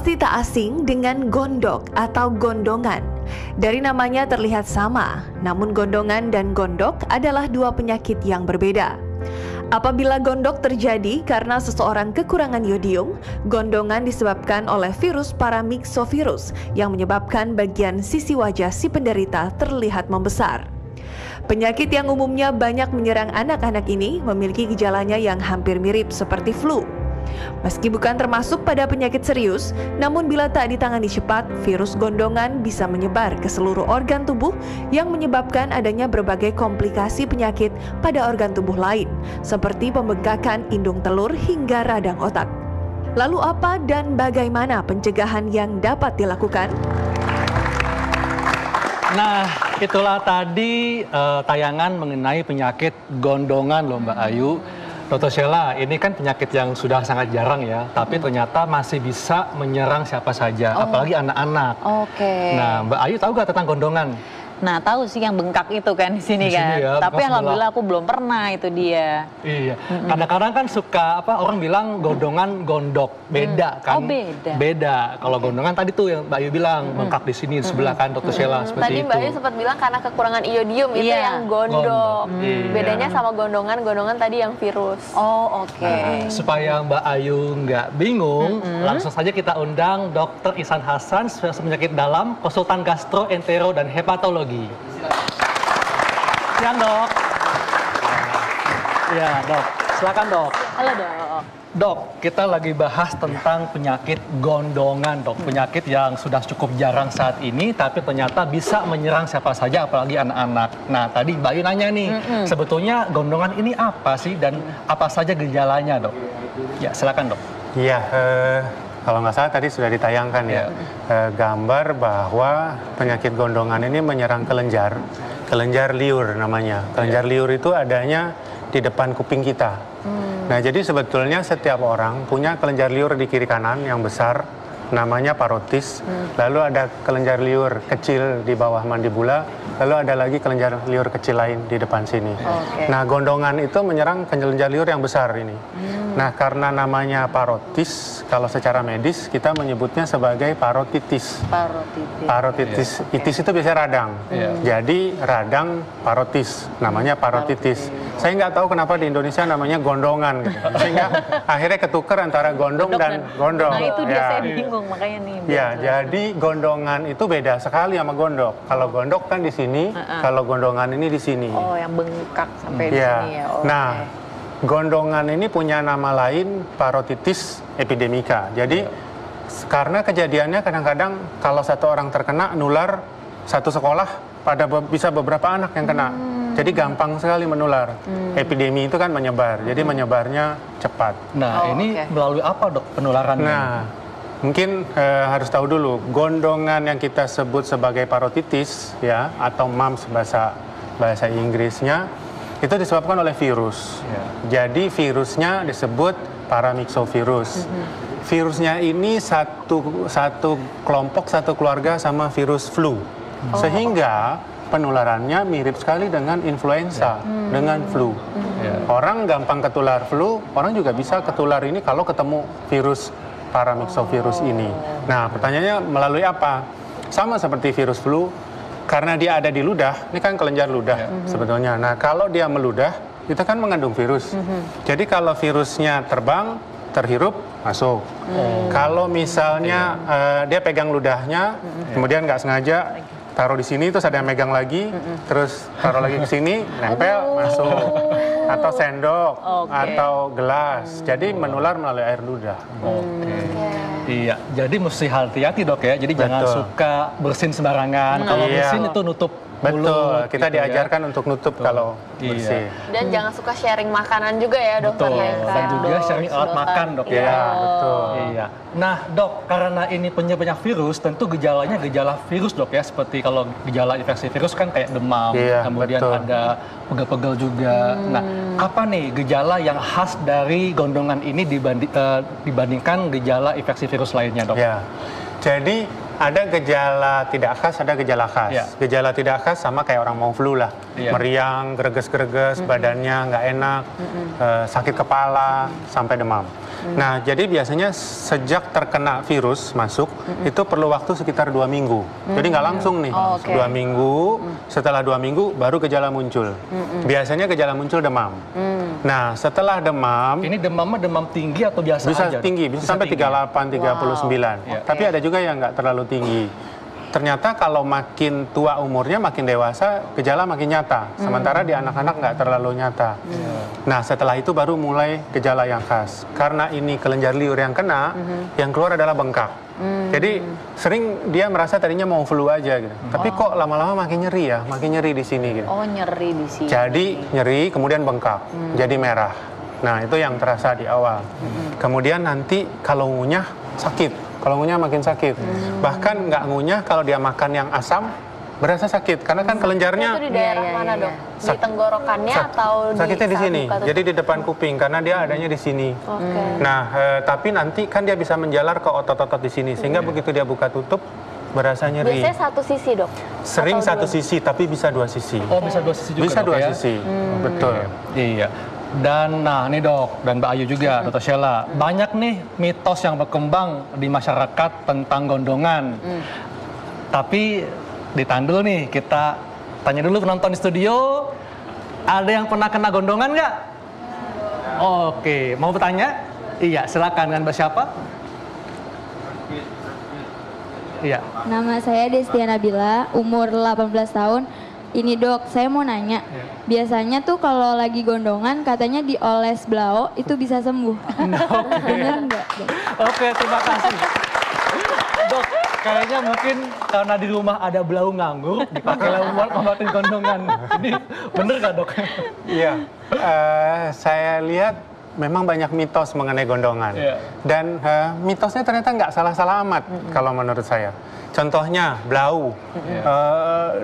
Pasti tak asing dengan gondok atau gondongan. Dari namanya terlihat sama, namun gondongan dan gondok adalah dua penyakit yang berbeda. Apabila gondok terjadi karena seseorang kekurangan yodium, gondongan disebabkan oleh virus paramyxovirus yang menyebabkan bagian sisi wajah si penderita terlihat membesar. Penyakit yang umumnya banyak menyerang anak-anak ini memiliki gejalanya yang hampir mirip seperti flu. Meski bukan termasuk pada penyakit serius, namun bila tak ditangani cepat, virus gondongan bisa menyebar ke seluruh organ tubuh yang menyebabkan adanya berbagai komplikasi penyakit pada organ tubuh lain, seperti pembengkakan indung telur hingga radang otak. Lalu apa dan bagaimana pencegahan yang dapat dilakukan? Nah, itulah tadi tayangan mengenai penyakit gondongan loh Mbak Ayu. Dr. Sheila, ini kan penyakit yang sudah sangat jarang ya, tapi ternyata masih bisa menyerang siapa saja, apalagi anak-anak. Oke. Nah, Mbak Ayu tahu gak tentang gondongan? Nah, tahu sih yang bengkak itu kan di sini kan. Ya, tapi alhamdulillah aku belum pernah itu dia. Iya. Kadang-kadang kan suka orang bilang gondongan gondok, beda kan? Oh, beda. Beda. Kalau gondongan tadi tuh yang Mbak Ayu bilang bengkak di sini di sebelah kan Dr. Sheila seperti Tadi itu. Mbak Ayu sempat bilang karena kekurangan iodium itu yang gondok. Iya. Bedanya sama gondongan tadi yang virus. Oh, oke. Nah, supaya Mbak Ayu nggak bingung, langsung saja kita undang Dr. Ihsan Hasan, spesialis penyakit dalam, konsultan gastro, entero, dan hepatologi. Siang dok. Ya dok, silakan dok. Halo dok. Dok, kita lagi bahas tentang penyakit gondongan dok. Penyakit yang sudah cukup jarang saat ini, tapi ternyata bisa menyerang siapa saja, apalagi anak-anak. Nah, tadi Mbak Ayu nanya nih, sebetulnya gondongan ini apa sih dan apa saja gejalanya dok? Ya, silakan dok. Iya, kalau nggak salah tadi sudah ditayangkan ya, gambar bahwa penyakit gondongan ini menyerang kelenjar liur namanya. Kelenjar liur itu adanya di depan kuping kita. Nah, jadi sebetulnya setiap orang punya kelenjar liur di kiri kanan yang besar, namanya parotis. Lalu ada kelenjar liur kecil di bawah mandibula, lalu ada lagi kelenjar liur kecil lain di depan sini. Nah, gondongan itu menyerang kelenjar liur yang besar ini. Nah, karena namanya parotis, kalau secara medis kita menyebutnya sebagai parotitis. Parotitis. Itis itu biasanya radang. Jadi radang parotis, namanya parotitis. Saya nggak tahu kenapa di Indonesia namanya gondongan, gitu. Sehingga akhirnya ketukar antara gondong dan gondong. Nah, itu dia saya bingung makanya nih. Ya, jadi gondongan itu beda sekali sama gondok. Kalau gondok kan di sini, kalau gondongan ini di sini. Oh, yang bengkak sampai di sini ya. Nah, gondongan ini punya nama lain parotitis epidemika. Jadi karena kejadiannya kadang-kadang kalau satu orang terkena nular satu sekolah bisa beberapa anak yang kena. Jadi gampang sekali menular. Epidemi itu kan menyebar. Jadi menyebarnya cepat. Nah, ini melalui apa dok penularannya? Nah, mungkin harus tahu dulu gondongan yang kita sebut sebagai parotitis ya atau mumps bahasa Inggrisnya itu disebabkan oleh virus. Jadi virusnya disebut paramyxovirus. Virusnya ini satu kelompok, satu keluarga sama virus flu. Sehingga penularannya mirip sekali dengan influenza, dengan flu. Orang gampang ketular flu, orang juga bisa ketular ini kalau ketemu virus paramyxovirus ini. Nah, pertanyaannya melalui apa? Sama seperti virus flu, karena dia ada di ludah, ini kan kelenjar ludah sebetulnya. Nah, kalau dia meludah, itu kan mengandung virus. Jadi kalau virusnya terbang, terhirup, masuk. Kalau misalnya dia pegang ludahnya, kemudian nggak sengaja taruh di sini, terus ada yang megang lagi, terus taruh lagi ke sini, nempel, masuk. Atau sendok, atau gelas. Jadi menular melalui air ludah. Iya, jadi mesti hati-hati dok ya. Jadi jangan suka bersin sembarangan. Kalau bersin itu nutup Betul, kita gitu diajarkan untuk nutup kalau bersih. Dan jangan suka sharing makanan juga ya dokter. Dan juga sharing alat makan dok ya. Iya, betul. Iya. Nah dok, karena ini banyak virus, tentu gejalanya gejala virus dok ya. Seperti kalau gejala infeksi virus kan kayak demam, kemudian ada pegel-pegel juga. Nah, apa nih gejala yang khas dari gondongan ini dibandingkan gejala infeksi virus lainnya dok? Ya, jadi ada gejala tidak khas, ada gejala khas. Gejala tidak khas sama kayak orang mau flu lah. Meriang, greges-greges, badannya nggak enak, sakit kepala, sampai demam. Nah, jadi biasanya sejak terkena virus masuk, itu perlu waktu sekitar 2 minggu. Jadi nggak langsung nih, 2 minggu, setelah 2 minggu baru gejala muncul. Biasanya gejala muncul demam. Nah, setelah demam, Ini demamnya demam tinggi atau biasa bisa aja? tinggi, bisa sampai tinggi. 38, 39. Iya. Tapi ada juga yang nggak terlalu tinggi. Ternyata kalau makin tua umurnya, makin dewasa, gejala makin nyata. Sementara di anak-anak nggak terlalu nyata. Nah, setelah itu baru mulai gejala yang khas. Karena ini kelenjar liur yang kena, yang keluar adalah bengkak. Jadi sering dia merasa tadinya mau flu aja gitu. Tapi kok lama-lama makin nyeri ya, makin nyeri di sini gitu. Oh, nyeri di sini. Jadi nyeri, kemudian bengkak, jadi merah. Nah, itu yang terasa di awal. Kemudian nanti kalau ngunyah sakit. Kalau ngunyah makin sakit. Bahkan nggak ngunyah kalau dia makan yang asam, berasa sakit. Karena kan kelenjarnya Itu di daerah Iya, mana iya, dok? Di tenggorokannya atau di sakitnya di sini. sabuk atau- Jadi di depan kuping karena dia adanya di sini. Oke. Nah, tapi nanti kan dia bisa menjalar ke otot-otot di sini. Sehingga begitu dia buka tutup, berasa nyeri. Biasanya satu sisi dok? Sering Atau satu dua? sisi, tapi bisa 2 sisi. Oh, bisa 2 sisi juga Bisa dok, 2 ya? sisi, betul. Iya. Dan nah nih dok, dan Mbak Ayu juga, Dr. Sheila, banyak nih mitos yang berkembang di masyarakat tentang gondongan. Tapi ditahan dulu nih, kita tanya dulu penonton di studio, ada yang pernah kena gondongan nggak? Oke, mau bertanya? Iya, silakan dengan Mbak siapa? Iya. Nama saya Destia Nabila, umur 18 tahun. Ini dok, saya mau nanya. Biasanya tuh kalau lagi gondongan katanya dioles blau itu bisa sembuh. Bener nggak, Dok? Oke, terima kasih. Dok, kayaknya mungkin karena di rumah ada belau nganggur, dipakailah buat ngobatin gondongan. Ini bener nggak dok? Iya, saya lihat memang banyak mitos mengenai gondongan. Iya. Dan mitosnya ternyata nggak salah-salah amat kalau menurut saya. Contohnya blau,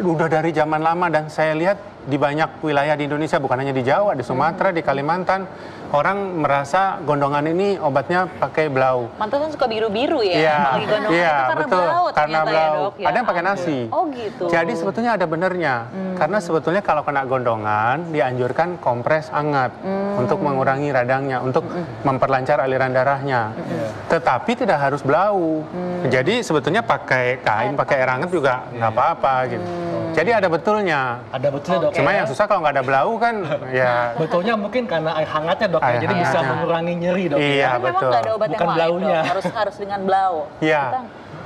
udah dari zaman lama dan saya lihat di banyak wilayah di Indonesia, bukan hanya di Jawa, di Sumatera, di Kalimantan, orang merasa gondongan ini obatnya pakai blau. Mantan kan suka biru-biru ya, Iya, apalagi gondongan iya, itu karena betul. blau Karena ternyata ya blau. dok. Ya Ada yang pakai ampun. nasi. Oh gitu. Jadi sebetulnya ada benernya, karena sebetulnya kalau kena gondongan dianjurkan kompres hangat untuk mengurangi radangnya, untuk memperlancar aliran darahnya. Tetapi tidak harus blau. Jadi sebetulnya pakai kain, pakai air hangat juga nggak apa-apa gitu. Jadi ada betulnya. Ada betulnya dok. Cuma yang susah kalau nggak ada blau kan, ya. Betulnya mungkin karena air hangatnya dok, ya. Air Jadi bisa hangatnya. mengurangi nyeri dok. Iya, ya. Memang betul. nggak ada obat Bukan yang lain blaunya. dok, harus dengan blau. Iya.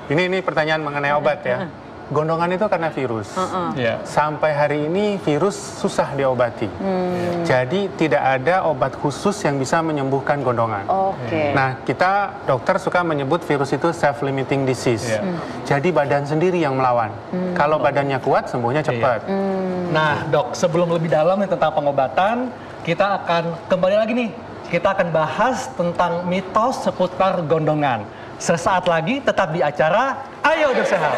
Ini pertanyaan mengenai obat ya. Gondongan itu karena virus. Iya. Sampai hari ini virus susah diobati. Jadi tidak ada obat khusus yang bisa menyembuhkan gondongan. Oke. Nah, kita dokter suka menyebut virus itu self-limiting disease. Iya. Jadi badan sendiri yang melawan. Kalau badannya kuat, sembuhnya cepat. Nah dok, sebelum lebih dalam nih tentang pengobatan, kita akan kembali lagi nih. Kita akan bahas tentang mitos seputar gondongan. Sesaat lagi tetap di acara Ayo Dok Sehat.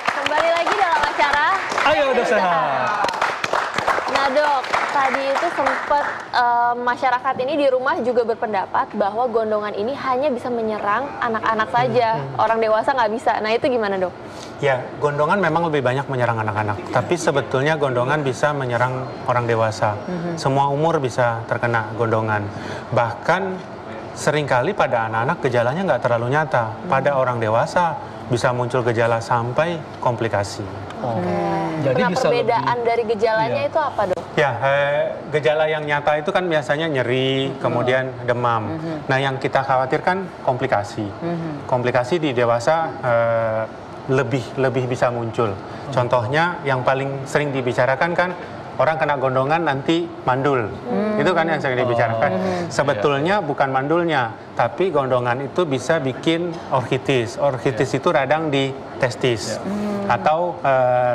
Kembali lagi dalam acara Ayo Dok Sehat. Nah dok, tadi itu sempat masyarakat ini di rumah juga berpendapat bahwa gondongan ini hanya bisa menyerang anak-anak saja, orang dewasa nggak bisa. Nah itu gimana dok? Ya, gondongan memang lebih banyak menyerang anak-anak. Tapi sebetulnya gondongan bisa menyerang orang dewasa. Semua umur bisa terkena gondongan. Bahkan seringkali pada anak-anak gejalanya nggak terlalu nyata. Pada orang dewasa bisa muncul gejala sampai komplikasi. Jadi Nah bisa perbedaan lebih. dari gejalanya Iya. itu apa dok? Ya, gejala yang nyata itu kan biasanya nyeri, kemudian demam. Nah, yang kita khawatirkan komplikasi. Komplikasi di dewasa lebih bisa muncul. Contohnya yang paling sering dibicarakan kan orang kena gondongan nanti mandul. Itu kan yang sering dibicarakan. Sebetulnya bukan mandulnya, tapi gondongan itu bisa bikin orkitis. Orkitis itu radang di testis atau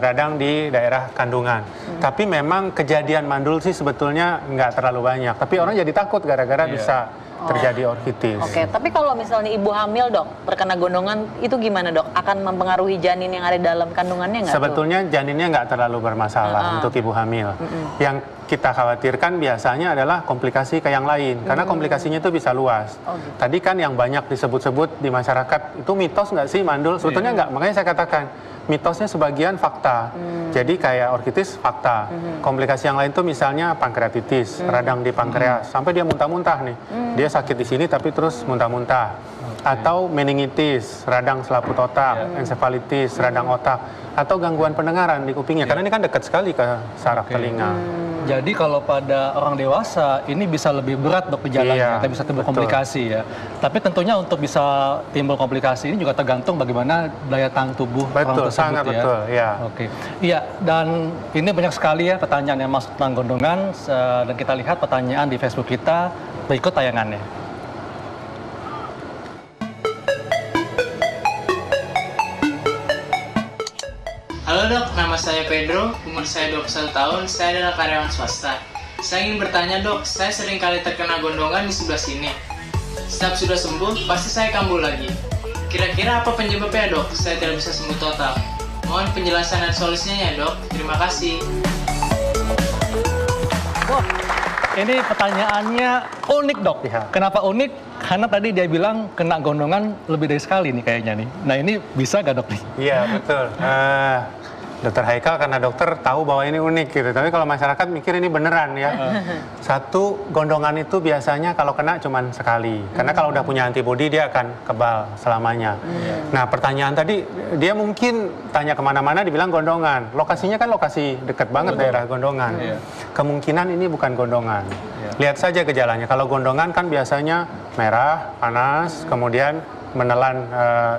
radang di daerah kandungan. Tapi memang kejadian mandul sih sebetulnya nggak terlalu banyak. Tapi orang jadi takut gara-gara bisa terjadi orkitis. Oke, tapi kalau misalnya ibu hamil dok, terkena gondongan itu gimana dok? Akan mempengaruhi janin yang ada dalam kandungannya nggak? Sebetulnya janinnya nggak terlalu bermasalah untuk ibu hamil. Yang kita khawatirkan biasanya adalah komplikasi ke yang lain, karena komplikasinya itu bisa luas. Gitu. Tadi kan yang banyak disebut-sebut di masyarakat, itu mitos nggak sih mandul? Sebetulnya nggak, makanya saya katakan, mitosnya sebagian fakta. Jadi kayak orkitis fakta. Komplikasi yang lain tuh misalnya pankreatitis, radang di pankreas, sampai dia muntah-muntah nih. Dia sakit di sini tapi terus muntah-muntah. Atau meningitis, radang selaput otak, ensefalitis, radang otak, atau gangguan pendengaran di kupingnya. Karena ini kan dekat sekali ke saraf telinga. Jadi kalau pada orang dewasa ini bisa lebih berat dok gejalanya, Iya, bisa timbul komplikasi ya. Tapi tentunya untuk bisa timbul komplikasi ini juga tergantung bagaimana daya tahan tubuh orang tersebut sangat ya. betul, ya. Oke, iya, dan ini banyak sekali ya pertanyaan yang masuk tentang gondongan, dan kita lihat pertanyaan di Facebook kita berikut tayangannya. Halo dok, nama saya Pedro, umur saya 21 tahun, saya adalah karyawan swasta. Saya ingin bertanya dok, saya sering kali terkena gondongan di sebelah sini. Setiap sudah sembuh, pasti saya kambuh lagi. Kira-kira apa penyebabnya dok? Saya tidak bisa sembuh total. Mohon penjelasan dan solusinya ya dok, terima kasih. Wah, ini pertanyaannya unik dok. Kenapa unik? Karena tadi dia bilang kena gondongan lebih dari sekali nih kayaknya nih. Nah ini bisa gak dok nih? Iya betul. Dokter Haikal karena dokter tahu bahwa ini unik gitu. Tapi kalau masyarakat mikir ini beneran ya. Satu, gondongan itu biasanya kalau kena cuma sekali. Karena kalau udah punya antibodi dia akan kebal selamanya. Nah pertanyaan tadi, dia mungkin tanya kemana-mana dibilang gondongan. Lokasinya kan lokasi dekat banget daerah gondongan. Kemungkinan ini bukan gondongan. Lihat saja gejalanya. Kalau gondongan kan biasanya merah, panas, kemudian menelan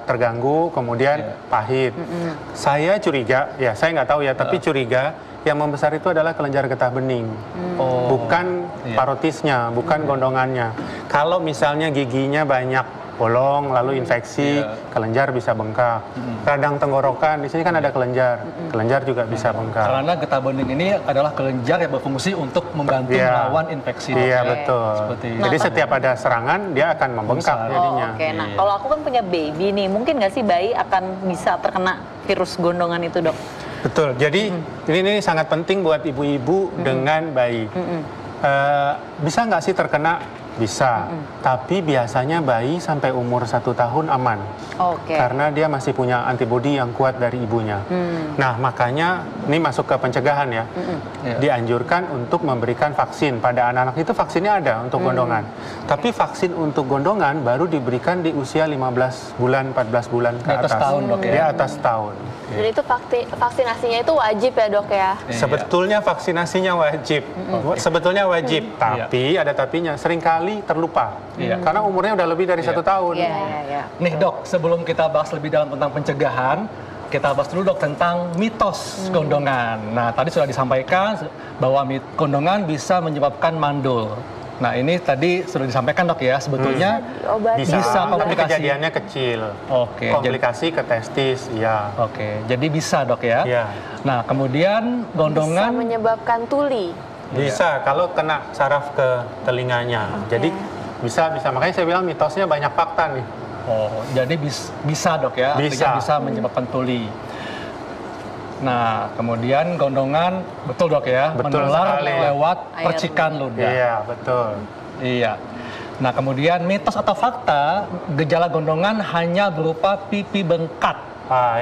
terganggu, kemudian pahit. Saya curiga, ya saya nggak tahu ya, tapi curiga yang membesar itu adalah kelenjar getah bening, bukan parotisnya, bukan gondongannya. Kalau misalnya giginya banyak bolong, lalu infeksi, kelenjar bisa bengkak. Radang tenggorokan, di sini kan ada kelenjar, kelenjar juga bisa bengkak. Karena getah bening ini adalah kelenjar yang berfungsi untuk membantu melawan infeksi. Iya betul. Seperti jadi setiap ada serangan dia akan membengkak jadinya. Oke, nah kalau aku kan punya baby nih, mungkin nggak sih bayi akan bisa terkena virus gondongan itu dok? Betul, jadi ini sangat penting buat ibu-ibu dengan bayi. Bisa nggak sih terkena? Bisa, tapi biasanya bayi sampai umur 1 tahun aman. Karena dia masih punya antibodi yang kuat dari ibunya. Nah makanya ini masuk ke pencegahan ya. Dianjurkan untuk memberikan vaksin. Pada anak-anak itu vaksinnya ada untuk gondongan. Tapi vaksin untuk gondongan baru diberikan di usia 15 bulan, 14 bulan ke atas. Tahun, dok, ya? Di atas tahun. Jadi itu vaksinasinya itu wajib ya dok ya? Sebetulnya vaksinasinya wajib. Sebetulnya wajib, tapi ada tapinya. Seringkali terlupa. Karena umurnya udah lebih dari 1 tahun. Nih dok, sebelum kita bahas lebih dalam tentang pencegahan, kita bahas dulu dok tentang mitos gondongan. Nah tadi sudah disampaikan bahwa gondongan bisa menyebabkan mandul. Nah ini tadi sudah disampaikan dok ya, sebetulnya bisa komplikasi. Kejadiannya kecil. Komplikasi ke testis, ya. Jadi bisa dok ya. Nah kemudian gondongan bisa menyebabkan tuli. Bisa kalau kena saraf ke telinganya. Jadi bisa makanya saya bilang mitosnya banyak fakta nih. Jadi bisa dok ya. Bisa menyebabkan tuli. Nah, kemudian gondongan betul dok ya, menular lewat percikan ludah. Iya, betul. Iya. Nah, kemudian mitos atau fakta, gejala gondongan hanya berupa pipi bengkak.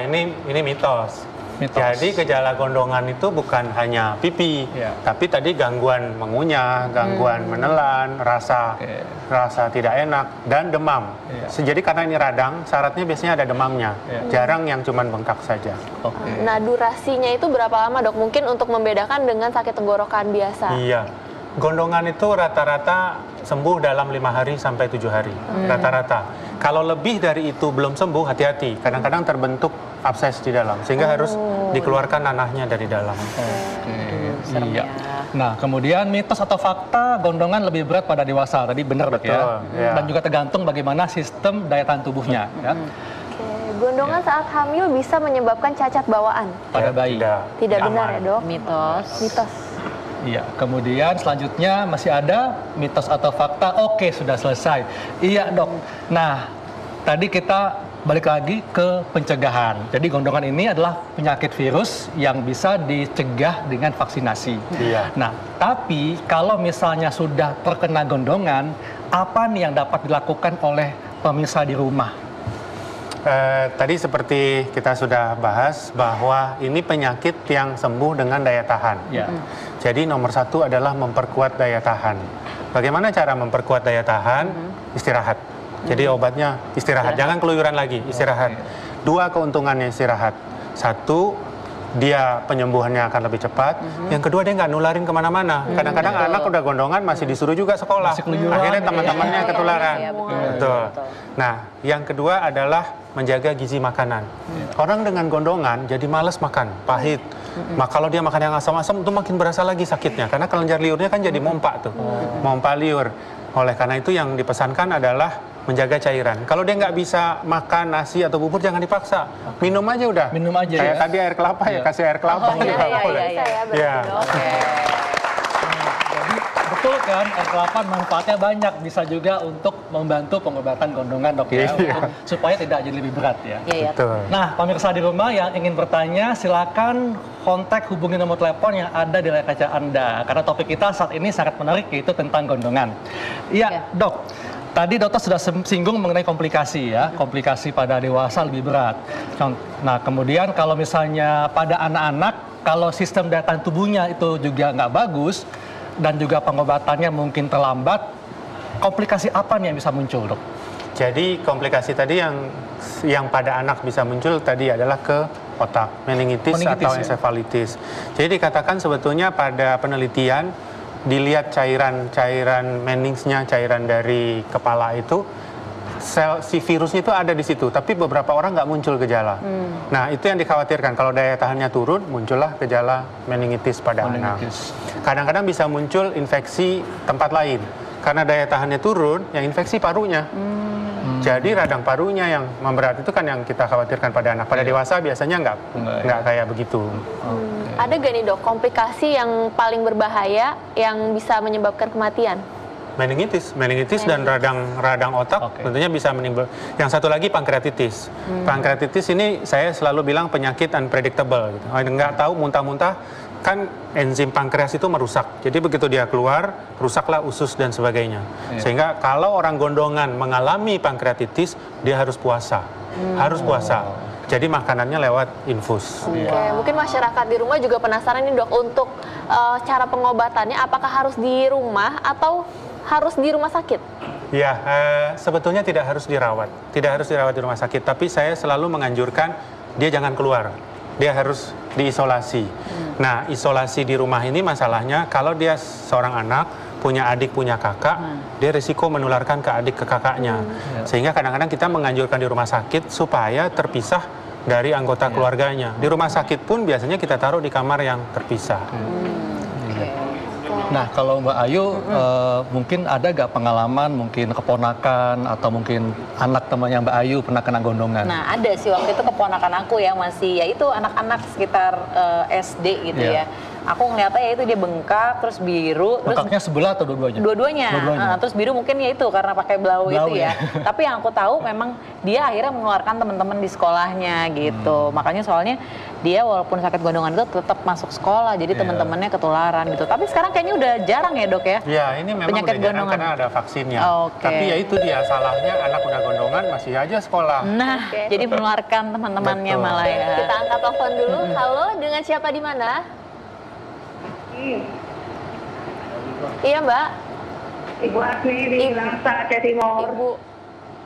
Ini mitos. Jadi gejala gondongan itu bukan hanya pipi, tapi tadi gangguan mengunyah, gangguan menelan, rasa tidak enak, dan demam. Jadi karena ini radang, syaratnya biasanya ada demamnya, jarang yang cuman bengkak saja. Nah durasinya itu berapa lama dok? Mungkin untuk membedakan dengan sakit tenggorokan biasa. Iya, gondongan itu rata-rata sembuh dalam 5 hari sampai 7 hari, rata-rata. Kalau lebih dari itu belum sembuh, hati-hati. Kadang-kadang terbentuk abses di dalam, sehingga harus dikeluarkan nanahnya dari dalam. Iya. Nah, kemudian mitos atau fakta gondongan lebih berat pada dewasa. Tadi benar dok ya. Dan juga tergantung bagaimana sistem daya tahan tubuhnya. Ya. Gondongan saat hamil bisa menyebabkan cacat bawaan. Pada bayi. Tidak benar ya dok? Mitos. Iya, kemudian selanjutnya masih ada mitos atau fakta. Oke, sudah selesai. Iya dok. Nah, tadi kita balik lagi ke pencegahan. Jadi gondongan ini adalah penyakit virus yang bisa dicegah dengan vaksinasi. Iya. Nah, tapi kalau misalnya sudah terkena gondongan, apa nih yang dapat dilakukan oleh pemirsa di rumah? Tadi seperti kita sudah bahas bahwa ini penyakit yang sembuh dengan daya tahan. Ya. Jadi nomor satu adalah memperkuat daya tahan. Bagaimana cara memperkuat daya tahan? Istirahat. Jadi obatnya istirahat, jangan keluyuran lagi, istirahat. Dua keuntungannya istirahat. Satu, dia penyembuhannya akan lebih cepat. Yang kedua, dia nggak nularin kemana-mana. Kadang-kadang anak udah gondongan masih disuruh juga sekolah. Akhirnya teman-temannya ketularan. Betul. Nah, yang kedua adalah menjaga gizi makanan. Orang dengan gondongan jadi malas makan, pahit. Kalau dia makan yang asam-asam itu makin berasa lagi sakitnya. Karena kelenjar liurnya kan jadi mompa tuh, mompa liur. Oleh karena itu yang dipesankan adalah menjaga cairan. Kalau dia nggak bisa makan nasi atau bubur, jangan dipaksa. Minum aja udah. Minum aja. Kayak tadi air kelapa ya, kasih air kelapa. Iya. Betul kan, air kelapa manfaatnya banyak, bisa juga untuk membantu pengobatan gondongan dok ya, supaya tidak jadi lebih berat ya. Betul. Nah, pemirsa di rumah yang ingin bertanya, silakan kontak hubungi nomor telepon yang ada di layar kaca Anda, karena topik kita saat ini sangat menarik, yaitu tentang gondongan. Iya, dok. Tadi dokter sudah singgung mengenai komplikasi ya, komplikasi pada dewasa lebih berat. Nah, kemudian kalau misalnya pada anak-anak, kalau sistem daya tahan tubuhnya itu juga nggak bagus, dan juga pengobatannya mungkin terlambat, komplikasi apa nih yang bisa muncul dok? Jadi komplikasi tadi yang pada anak bisa muncul tadi adalah ke otak, meningitis atau ensefalitis. Jadi dikatakan sebetulnya pada penelitian, dilihat cairan meningsnya, cairan dari kepala itu, si virusnya itu ada di situ, tapi beberapa orang nggak muncul gejala. Nah, itu yang dikhawatirkan. Kalau daya tahannya turun, muncullah gejala meningitis pada anak. Kadang-kadang bisa muncul infeksi tempat lain. Karena daya tahannya turun, yang infeksi parunya. Jadi radang parunya yang memberat itu kan yang kita khawatirkan pada anak. Pada dewasa biasanya nggak kayak begitu. Ada gak nih dok, komplikasi yang paling berbahaya yang bisa menyebabkan kematian? Meningitis dan radang otak tentunya bisa menimbulkan. Yang satu lagi pankreatitis. Pankreatitis ini saya selalu bilang penyakit unpredictable. Gitu. Nggak tahu, muntah-muntah kan enzim pankreas itu merusak. Jadi begitu dia keluar, rusaklah usus dan sebagainya. Sehingga kalau orang gondongan mengalami pankreatitis, dia harus puasa. Harus puasa. Jadi makanannya lewat infus. Mungkin masyarakat di rumah juga penasaran nih dok, untuk cara pengobatannya apakah harus di rumah atau harus di rumah sakit? Ya, sebetulnya tidak harus dirawat. Tidak harus dirawat di rumah sakit, tapi saya selalu menganjurkan dia jangan keluar. Dia harus diisolasi. Nah, isolasi di rumah ini masalahnya kalau dia seorang anak, punya adik, punya kakak, dia risiko menularkan ke adik, ke kakaknya. Sehingga kadang-kadang kita menganjurkan di rumah sakit supaya terpisah dari anggota keluarganya. Di rumah sakit pun biasanya kita taruh di kamar yang terpisah. Nah, kalau Mbak Ayu, mungkin ada gak pengalaman, mungkin keponakan atau mungkin anak temannya Mbak Ayu pernah kena gondongan? Nah, ada sih waktu itu keponakan aku ya, masih ya itu anak-anak sekitar SD gitu ya. Aku ngeliatnya ya itu dia bengkak, terus biru. Bengkaknya sebelah atau dua-duanya? Dua-duanya. Terus biru mungkin ya itu karena pakai blau itu ya. Tapi yang aku tahu memang dia akhirnya mengeluarkan teman-teman di sekolahnya gitu. Makanya soalnya dia walaupun sakit gondongan itu tetap masuk sekolah, jadi teman-temannya ketularan gitu. Tapi sekarang kayaknya udah jarang ya dok ya? Ya, ini memang penyakit udah jarang gondongan karena ada vaksinnya. Tapi ya itu dia salahnya, anak udah gondongan masih aja sekolah. Nah, jadi menularkan teman-temannya malah ya. Kita angkat telepon dulu. Halo, dengan siapa di mana? Iya Mbak. Ibu Asmi di Langsa, Aceh Timur.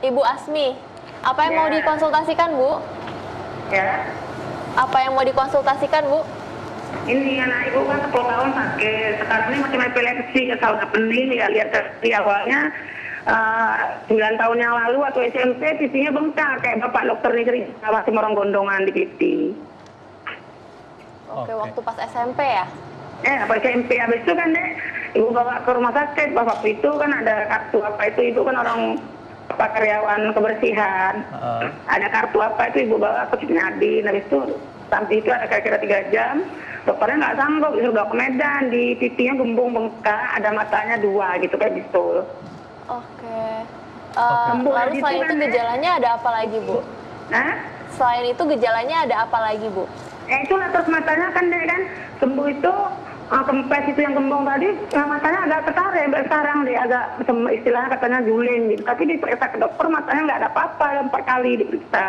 Ibu Asmi, apa yang mau dikonsultasikan Bu? Ya. Apa yang mau dikonsultasikan Bu? Ini anak ibu kan 10 tahun sakit. Sekarang ini macam epilepsi, asal kepening ya, lihat dari awalnya 9 tahun yang lalu waktu SMP pipinya bengkak kayak bapak dokter nih cerita masih orang gondongan di pipi. Oke, waktu pas SMP ya? Pas SMP habis itu kan deh ibu bawa ke rumah sakit. Bapak itu kan ada kartu apa itu, ibu kan orang karyawan kebersihan. Ada kartu apa itu ibu bawa ke Nadine. Habis itu sampai itu ada kira-kira 3 jam. Dokternya nggak sanggup, disuruh bawa ke Medan. Di pipinya gembung bengkak, ada matanya 2 gitu kayak bisul. Oke. Lalu selain itu gejalanya ada apa lagi, Bu? Selain itu gejalanya ada apa lagi, Bu? Itulah terus matanya kan deh kan sembuh itu kempes itu yang gembung tadi matanya agak ketarik sekarang dia agak istilahnya katanya juling gitu. Tapi diperiksa ke dokter matanya nggak ada apa-apa 4 kali diperiksa.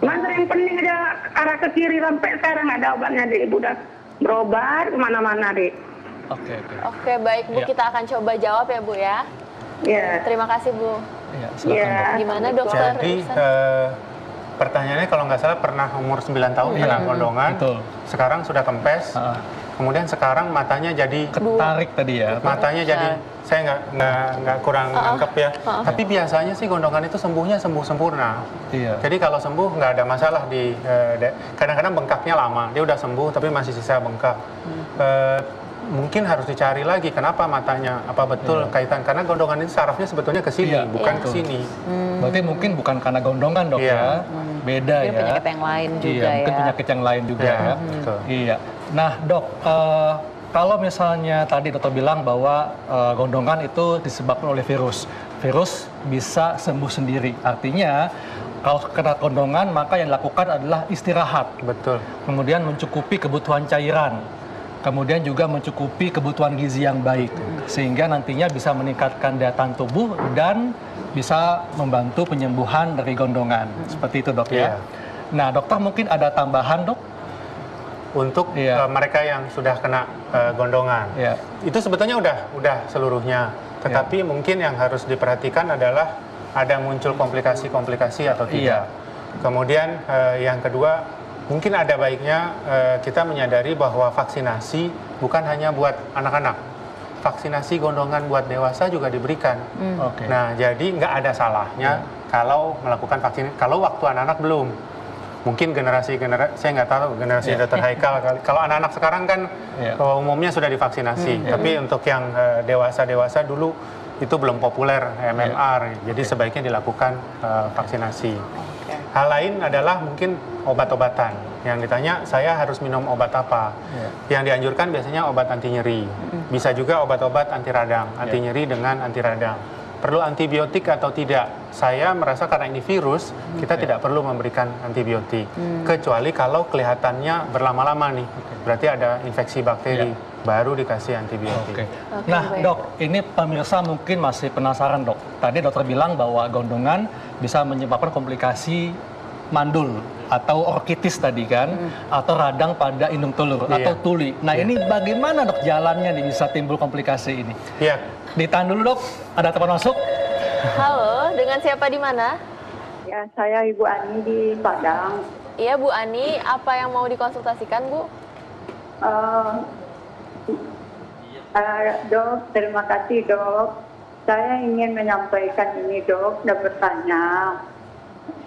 Cuma sering pening aja arah ke kiri sampai sekarang nggak ada obatnya deh. Ibu udah berobat kemana-mana deh. Oke, baik Bu, kita akan coba jawab ya Bu ya. Iya. Terima kasih Bu. Iya, silakan Dok. Gimana dokter? Jadi pertanyaannya kalau nggak salah pernah umur 9 tahun kena gondongan, sekarang sudah kempes, kemudian sekarang matanya jadi ketarik tadi ya. Matanya jadi saya nggak kurang nangkep ya. Tapi biasanya sih gondongan itu sembuhnya sembuh sempurna. Iya. Jadi kalau sembuh nggak ada masalah di kadang-kadang bengkaknya lama, dia udah sembuh tapi masih sisa bengkak. Mungkin harus dicari lagi kenapa matanya, apa betul kaitan, karena gondongan ini sarafnya sebetulnya ke sini, bukan ke sini. Berarti mungkin bukan karena gondongan Dok ya, beda mungkin ya. penyakit yang lain juga mungkin ya. penyakit yang lain juga ya. Iya. Nah Dok, kalau misalnya tadi dokter bilang bahwa gondongan itu disebabkan oleh virus, virus bisa sembuh sendiri. Artinya kalau kena gondongan maka yang dilakukan adalah istirahat. Betul. Kemudian mencukupi kebutuhan cairan. Kemudian juga mencukupi kebutuhan gizi yang baik, sehingga nantinya bisa meningkatkan daya tahan tubuh dan bisa membantu penyembuhan dari gondongan. Seperti itu Dok ya. Nah dokter mungkin ada tambahan Dok? Untuk mereka yang sudah kena gondongan, itu sebetulnya udah seluruhnya. Tetapi mungkin yang harus diperhatikan adalah ada muncul komplikasi-komplikasi atau tidak. Kemudian yang kedua, mungkin ada baiknya kita menyadari bahwa vaksinasi bukan hanya buat anak-anak. Vaksinasi gondongan buat dewasa juga diberikan. Nah, jadi nggak ada salahnya kalau melakukan vaksin. Kalau waktu anak-anak belum. Mungkin generasi saya nggak tahu generasi Dr. Haikal. Kalau anak-anak sekarang kan umumnya sudah divaksinasi. Tapi untuk yang dewasa-dewasa dulu itu belum populer MMR. Jadi sebaiknya dilakukan vaksinasi. Hal lain adalah mungkin obat-obatan. Yang ditanya, saya harus minum obat apa? Yang dianjurkan biasanya obat anti nyeri. Bisa juga obat-obat anti radang, anti nyeri dengan anti radang. Perlu antibiotik atau tidak? Saya merasa karena ini virus, kita tidak perlu memberikan antibiotik. Kecuali kalau kelihatannya berlama-lama nih. Berarti ada infeksi bakteri, baru dikasih antibiotik. Nah Dok, ini pemirsa mungkin masih penasaran Dok. Tadi dokter bilang bahwa gondongan bisa menyebabkan komplikasi mandul atau orkitis tadi kan, atau radang pada indung telur atau tuli. Nah ini bagaimana Dok jalannya nih bisa timbul komplikasi ini? Ditahan dulu Dok, ada telepon masuk. Halo, dengan siapa di mana? Ya, saya Ibu Ani di Padang. Iya Bu Ani, apa yang mau dikonsultasikan Bu? Dok, terima kasih Dok. Saya ingin menyampaikan ini Dok dan bertanya.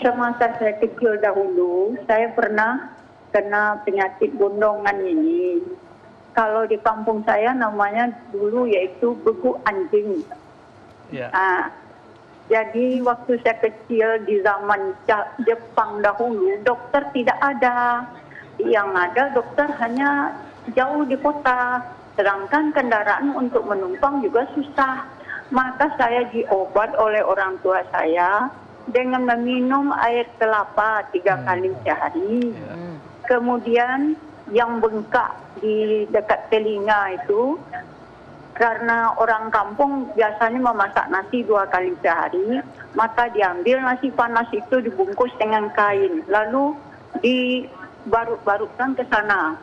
Semasa saya kecil dahulu, saya pernah kena penyakit gondongan ini. Kalau di kampung saya namanya dulu yaitu beku anjing. Jadi waktu saya kecil di zaman Jepang dahulu, dokter tidak ada. Yang ada dokter hanya jauh di kota. Sedangkan kendaraan untuk menumpang juga susah. Maka saya diobat oleh orang tua saya dengan meminum air kelapa 3 kali sehari. Kemudian yang bengkak di dekat telinga itu, karena orang kampung biasanya memasak nasi 2 kali sehari, maka diambil nasi panas itu dibungkus dengan kain, lalu dibarut-barutkan ke sana.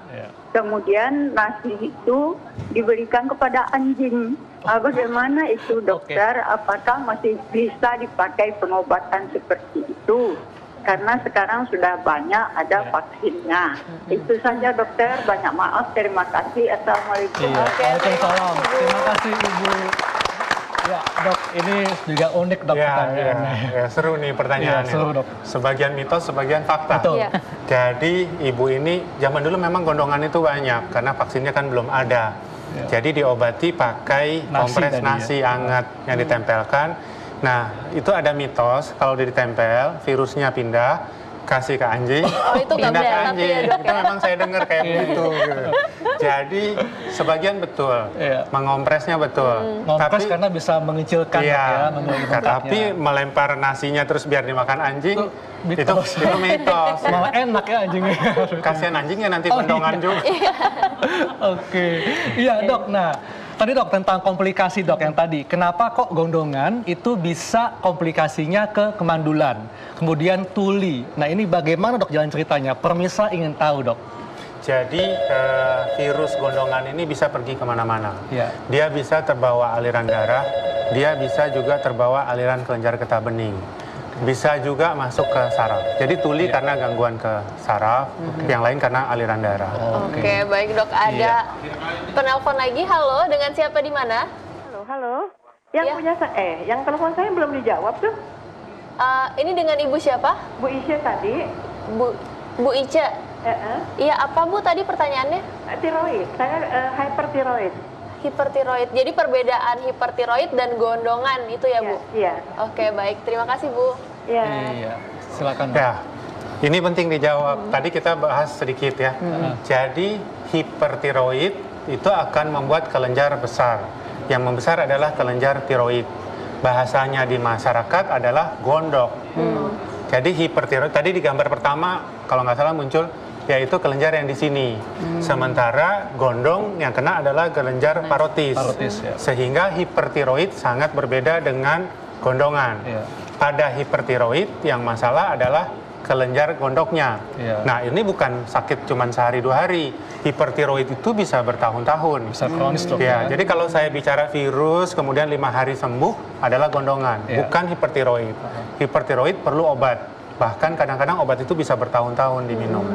Kemudian nasi itu diberikan kepada anjing. Bagaimana itu dokter? Apakah masih bisa dipakai pengobatan seperti itu? Karena sekarang sudah banyak ada vaksinnya. Itu saja dokter, banyak maaf, terima kasih. Assalamualaikum. Waalaikumsalam. Terima kasih Ibu. Ya, dok, ini juga unik dok pertanyaannya. Ya, seru nih pertanyaannya. Ya, seru, dok. Sebagian mitos, sebagian fakta. Betul. Iya. Jadi ibu ini zaman dulu memang gondongan itu banyak karena vaksinnya kan belum ada. Ya. Jadi diobati pakai kompres tadi, nasi hangat yang ditempelkan. Nah, itu ada mitos kalau ditempel virusnya pindah kasih ke anjing, Oh, itu nggak pindah ke benar, tapi anjing. ya, Dok, Itu ya. memang saya dengar kayak begitu. Gitu. Jadi sebagian betul, Iya. mengompresnya betul. Ngompres karena bisa mengecilkan Iya, ya, memberi tapi melempar nasinya terus biar dimakan anjing, itu mitos. malah enak ya anjingnya. Kasihan anjingnya nanti Oh, gondongan iya. juga. Oke, iya dok. Nah, tadi dok tentang komplikasi dok yang tadi. Kenapa kok gondongan itu bisa komplikasinya ke kemandulan, kemudian tuli. Nah ini bagaimana dok jalan ceritanya? Permisa ingin tahu dok. Jadi virus gondongan ini bisa pergi kemana-mana. Iya. Dia bisa terbawa aliran darah, dia bisa juga terbawa aliran kelenjar getah bening. Bisa juga masuk ke saraf. Jadi tuli karena gangguan ke saraf, yang lain karena aliran darah. Oke, baik dok. Ada penelpon lagi. Halo, dengan siapa di mana? Halo. Yang Ya. punya yang telepon saya belum dijawab tuh. Ini dengan ibu siapa? Bu Isya tadi. Bu Ica. Iya, apa Bu tadi pertanyaannya? Tiroid. Saya hypertiroid. Hipertiroid. Jadi perbedaan hipertiroid dan gondongan itu ya Bu? Iya. Oke, baik. Terima kasih Bu. Iya. Iya, silakan dok. Ya, ini penting dijawab. Tadi kita bahas sedikit ya. Jadi hipertiroid itu akan membuat kelenjar besar. Yang membesar adalah kelenjar tiroid. Bahasanya di masyarakat adalah gondok. Jadi hipertiroid, tadi di gambar pertama kalau nggak salah muncul yaitu kelenjar yang di sini. Sementara gondong yang kena adalah kelenjar parotis. Parotis, ya. Sehingga hipertiroid sangat berbeda dengan gondongan. Iya. Pada hipertiroid yang masalah adalah kelenjar gondoknya. Iya. Nah, ini bukan sakit cuma sehari 2 hari. Hipertiroid itu bisa bertahun-tahun. Bisa kronis dok. Ya, jadi kalau saya bicara virus kemudian 5 hari sembuh adalah gondongan, Iya. bukan hipertiroid. Hipertiroid perlu obat. Bahkan kadang-kadang obat itu bisa bertahun-tahun diminum.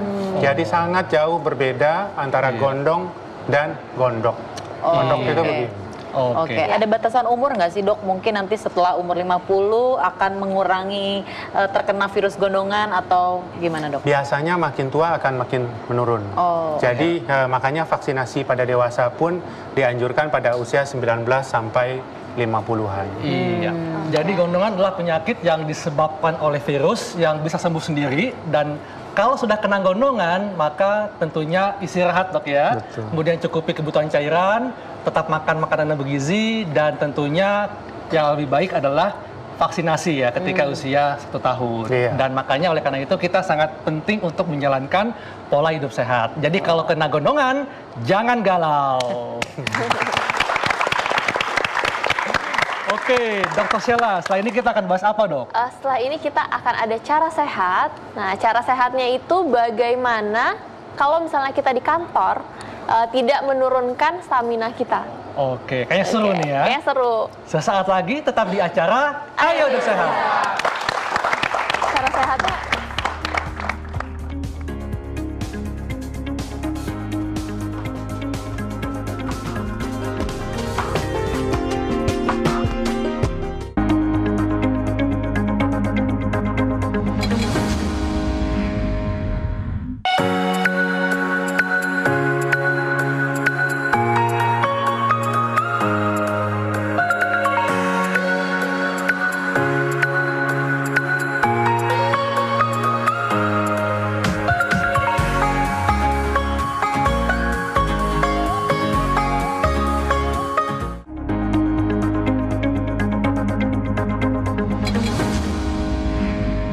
Jadi sangat jauh berbeda antara gondong dan gondok. Gondok itu begitu. Oke, ada batasan umur nggak sih dok? Mungkin nanti setelah umur 50 akan mengurangi terkena virus gondongan atau gimana dok? Biasanya makin tua akan makin menurun. Jadi makanya vaksinasi pada dewasa pun dianjurkan pada usia 19 sampai 50-an. Iya. Jadi gondongan adalah penyakit yang disebabkan oleh virus yang bisa sembuh sendiri, dan kalau sudah kena gondongan maka tentunya istirahat dok ya. Betul. Kemudian cukupi kebutuhan cairan, tetap makan makanan yang bergizi, dan tentunya yang lebih baik adalah vaksinasi ya ketika usia 1 tahun. Iya. Dan makanya oleh karena itu kita sangat penting untuk menjalankan pola hidup sehat. Jadi kalau kena gondongan jangan galau. Oke, Dr. Sheila, setelah ini kita akan bahas apa dok? Setelah ini kita akan ada cara sehat. Nah, cara sehatnya itu bagaimana kalau misalnya kita di kantor tidak menurunkan stamina kita. Oke, kayaknya seru nih ya. Kayaknya seru. Sesaat lagi tetap di acara Ayo Dok Sehat. Cara sehatnya